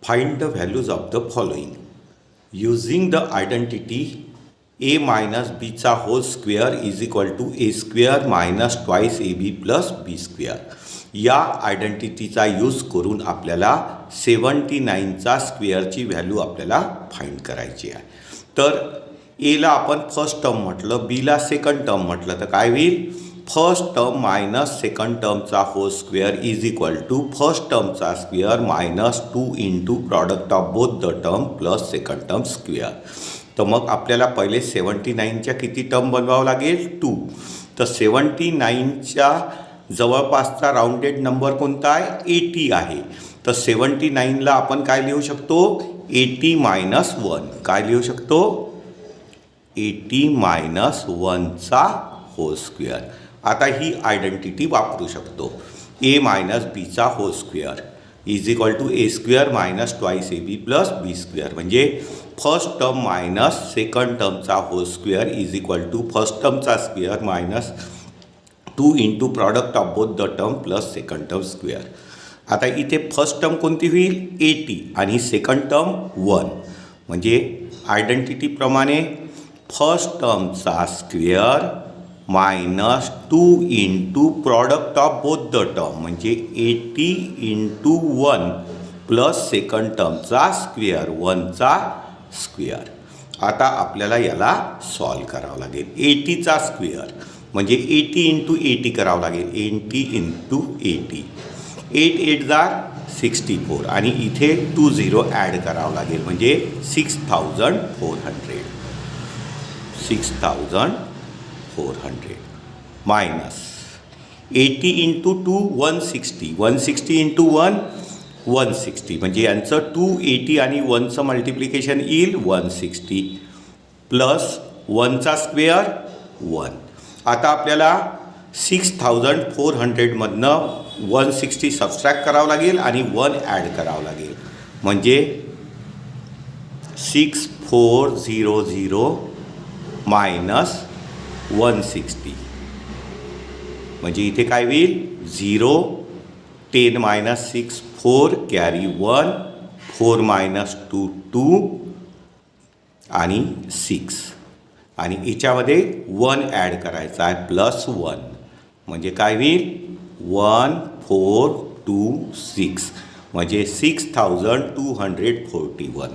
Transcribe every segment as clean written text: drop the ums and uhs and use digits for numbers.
Find the values of the following. Using the identity a minus b चा whole square is equal to a square minus twice ab plus b square. या आयडेंटिटीचा use करून आपल्याला 79चा स्क्वेअरची value आपल्याला find करायची आहे. तर एला आपण फर्स्ट टर्म म्हटलं, बीला सेकंड टर्म म्हटलं तर काय होईल? फर्स्ट टर्म मायनस सेकंड टर्मचा whole square is equal to first टर्मचा square minus 2 into product of both the term plus second term square. तर मग आपल्याला पहिले 79च्या किती टर्म बनवावं लागेल? 2. तर 79च्या जवळपासचा राउंडेड नंबर कोणता आहे? 80 आहे. तर 79ला आपण काय लिहू शकतो? 80 मायनस 1. काय लिहू शकतो? 80 मायनस 1चा होल स्क्वेअर. आता ही आयडेंटिटी वापरू शकतो. ए मायनस बीचा whole square is equal to A square minus twice A B plus B square. म्हणजे फर्स्ट टर्म मायनस सेकंड टर्मचा whole square is equal to first टर्मचा square minus 2 into product of both the term plus second term square. आता इथे first term कोणती होईल? 80 आणि second term 1. म्हणजे आयडेंटिटीप्रमाणे फर्स्ट टर्मचा square minus 2 into product of both the term म्हणजे 80 इंटू 1 प्लस सेकंड टर्मचा स्क्वेअर 1चा स्क्वेअर. आता आपल्याला याला सॉल्व करावं लागेल. 80चा स्क्वेअर म्हणजे 80 इंटू 80 करावं लागेल. 80 इंटू 80. 8 8 जार 64 आणि इथे 20 ॲड करावं लागेल म्हणजे 6400. 6400 मायनस 80 इंटू 2 160. 160 इंटू 1 160 म्हणजे यांचं 280 आणि 1चं मल्टिप्लिकेशन येईल 160 प्लस 1चा स्क्वेअर 1. आता आपल्याला 6400मधनं 160 सबस्ट्रॅक्ट करावं लागेल आणि 1 ॲड करावं लागेल म्हणजे 6400 मायनस 160 म्हणजे इथे काय होईल? 0 10 मायनस 6 4 कॅरी 1 4 मायनस 2 2 आणि 6 आणि याच्यामध्ये 1 ॲड करायचा आहे प्लस 1 म्हणजे काय होईल? 1426 म्हणजे 6241.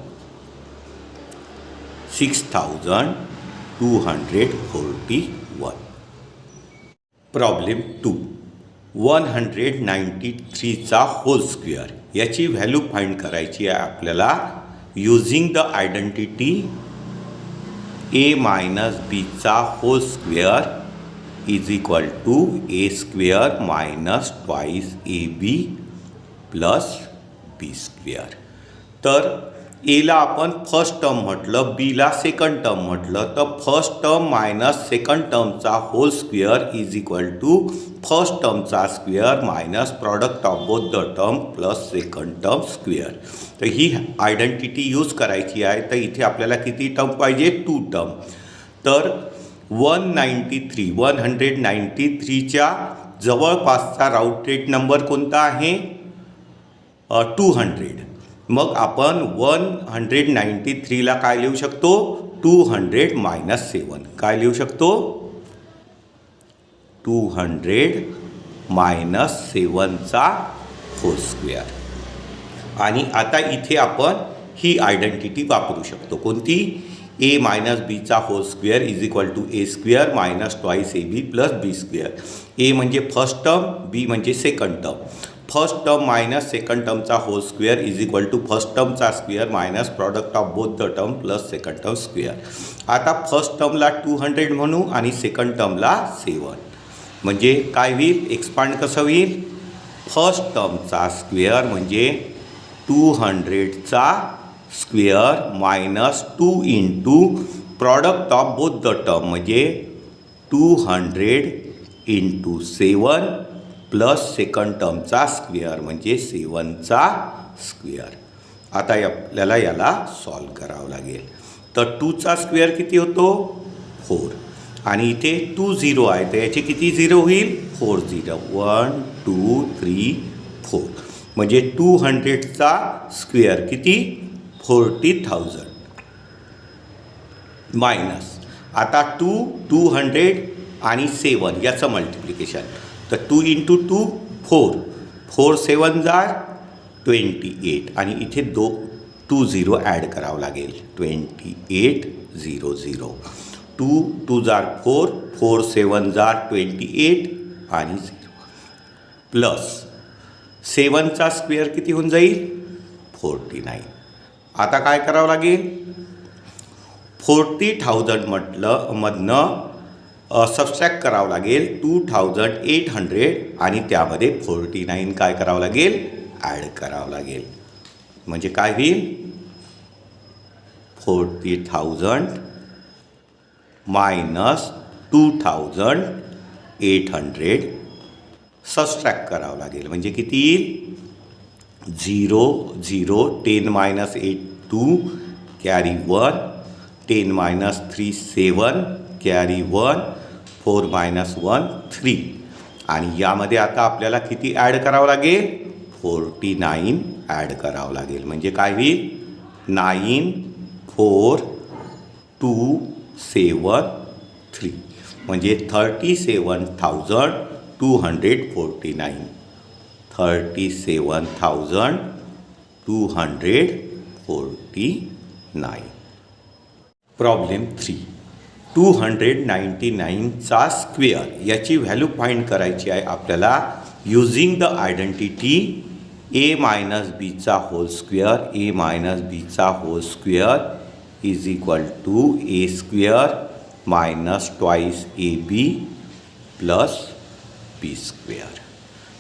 6241. प्रॉब्लेम 2. 193चा होल स्क्वेअर याची व्हॅल्यू फाइंड करायची आहे आपल्याला using the identity A minus बीचा whole square is equal to A square minus twice A B plus B square. तर एला आपण फर्स्ट टर्म म्हटलं, बीला सेकंड टर्म म्हटलं तर फर्स्ट टर्म मायनस सेकंड टर्मचा whole square is equal to first टर्मचा square minus product of both the term plus second term square. तर ही आयडेंटिटी यूज करायची आहे. तर इथे आपल्याला किती टर्म पाहिजे? 2 टर्म. तर 193च्या जवळपासचा राउटेड नंबर कोणता आहे? 200. मग आपण 193ला काय लिहू शकतो? 200 मायनस 7. काय लिहू शकतो? 200 मायनस 7चा होल स्क्वेअर. आणि आता इथे आपण ही आयडेंटिटी वापरू शकतो. कोणती? ए मायनस बीचा whole square is equal to A square minus twice A B plus B square. A म्हणजे फर्स्ट टर्म, बी म्हणजे second term. First term minus second टर्मचा whole square is equal to first टर्मचा square minus product of both the term plus second term square. आता first टर्मला 200 म्हणू आणि second टर्मला 7 म्हणजे काय होईल? एक्सपांड कसं होईल? फर्स्ट टर्मचा स्क्वेअर म्हणजे 200चा square minus 2 into product of both the term म्हणजे 200 इंटू 7 प्लस सेकंड टर्मचा स्क्वेअर म्हणजे 7चा स्क्वेअर. आता आपल्याला याला सॉल्व करावं लागेल. तर 2चा स्क्वेअर किती होतो? 4 आणि इथे 2 0 आहे तर याचे किती 0 होईल? 4 0. 1 2 3 4 म्हणजे 200चा स्क्वेअर किती 40,000 मायनस आता 200 आणि 7 याचं मल्टिप्लिकेशन तर 2 × 2 4 4 7 जा 28 आणि इथे 2 0 ॲड करावं लागेल 2800 2 2 जार 4 4 7 जार 28 आणि 0 प्लस 7चा स्क्वेअर किती होऊन जाईल 49. आता काय करावं लागेल 40,000 मधनं सबस्ट्रॅक्ट करावं लागेल 2,800 आणि त्यामध्ये 49 काय करावं लागेल ॲड करावं लागेल म्हणजे काय होईल 40,000 मायनस 2,800 सबस्ट्रॅक्ट करावं लागेल म्हणजे किती येईल 0 0 10 minus 8 2 carry 1 10 minus 3 7 carry 1 4 minus 1 3 आणि यामध्ये आता आपल्याला किती ॲड करावं लागेल 49 ॲड करावं लागेल म्हणजे काय होईल 9 4 2 7 3 म्हणजे 37,249 37,249. प्रॉब्लेम 3 299चा स्क्वेअर याची व्हॅल्यू फाइंड करायची आहे आपल्याला using the identity a minus बीचा होल स्क्वेअर a मायनस बीचा whole square is equal to a square minus twice ab plus B square.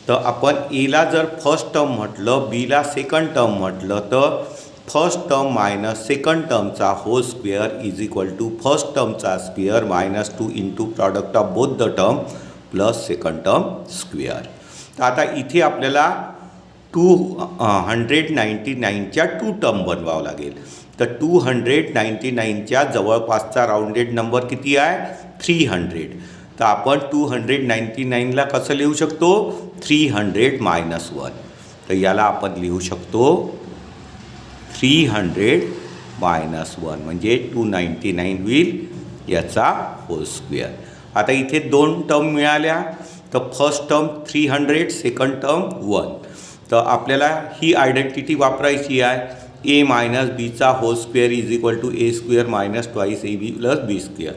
तर आपण एला जर फर्स्ट टर्म म्हटलं बीला सेकंड टर्म म्हटलं तर फर्स्ट टर्म मायनस सेकंड टर्मचा whole square is equal to first टर्मचा square minus 2 into product of both the term plus second term square. तर आता इथे आपल्याला 299च्या 2 टर्म बनवावं लागेल. तर 299च्या जवळपासचा राऊंडेड नंबर किती आहे 300. तर आपण 299ला कसं लिहू शकतो 300 मायनस 1. तर याला आपण लिहू शकतो 300 मायनस 1 म्हणजे 299 होईल याचा होल स्क्वेअर. आता इथे 2 टर्म मिळाल्या तर फर्स्ट टर्म 300 सेकंड टर्म 1. तर आपल्याला ही आयडेंटिटी वापरायची आहे a मायनस बीचा whole square is equal to a square minus twice ab plus B square.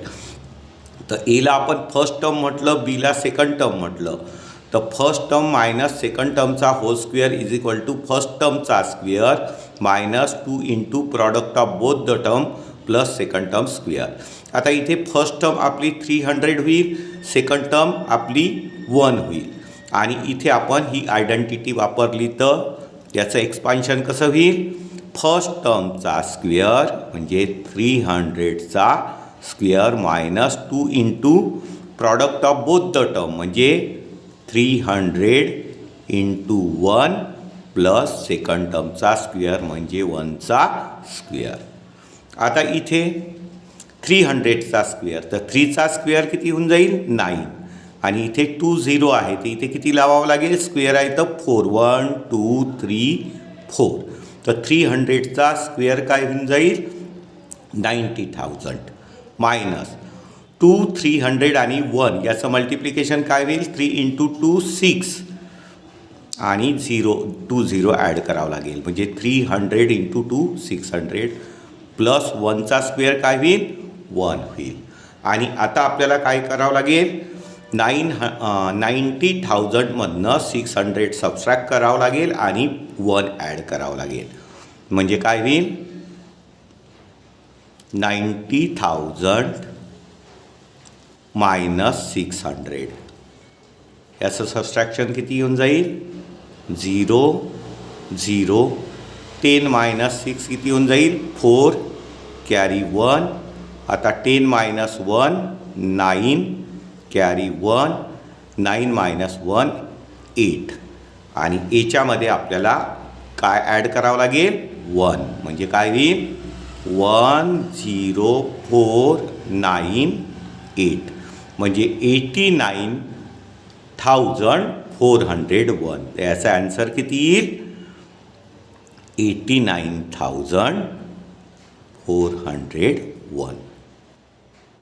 तर एला आपण फर्स्ट टर्म म्हटलं बीला सेकंड टर्म म्हटलं तर फर्स्ट टर्म मायनस सेकंड टर्मचा whole square is equal to first टर्मचा square minus 2 into product of both the term plus second term square. आता इथे फर्स्ट टर्म आपली 300 होईल सेकंड टर्म आपली 1 होईल आणि इथे आपण ही आयडेंटिटी वापरली तर याचं एक्सपान्शन कसं होईल फर्स्ट टर्मचा स्क्वेअर म्हणजे 300चा square minus 2 into product of both the term म्हणजे 300 इंटू 1 प्लस सेकंड टर्मचा स्क्वेअर म्हणजे 1चा स्क्वेअर. आता इथे 300चा स्क्वेअर तर 3चा स्क्वेअर किती होऊन जाईल 9 आणि इथे 2 0 आहे तर इथे किती लावावं लागेल स्क्वेअर आहे तर 4 1 2 3 4. तर 300चा स्क्वेअर काय होऊन जाईल 90,000 मायनस 2 300 आणि 1 याचं मल्टिप्लिकेशन काय होईल 3 इंटू 2 6 आणि 2 0 ॲड करावं लागेल म्हणजे 300 इंटू 2 600 प्लस 1चा स्क्वेअर काय होईल 1 होईल. आणि आता आपल्याला काय करावं लागेल 90,000मधनं 600 सबस्ट्रॅक्ट करावं लागेल आणि 1 ॲड करावं लागेल म्हणजे काय होईल 90,000 मायनस 600 याचं सबस्ट्रॅक्शन किती येऊन जाईल 0 0 10 मायनस 6 किती येऊन जाईल 4 कॅरी 1. आता 10 मायनस 1 9 कॅरी 1 9 मायनस 1 8 आणि एच्यामध्ये आपल्याला काय ॲड करावं लागेल 1 म्हणजे काय होईल 10,498 म्हणजे 89,401. तर याचा ॲन्सर किती येईल 89,401.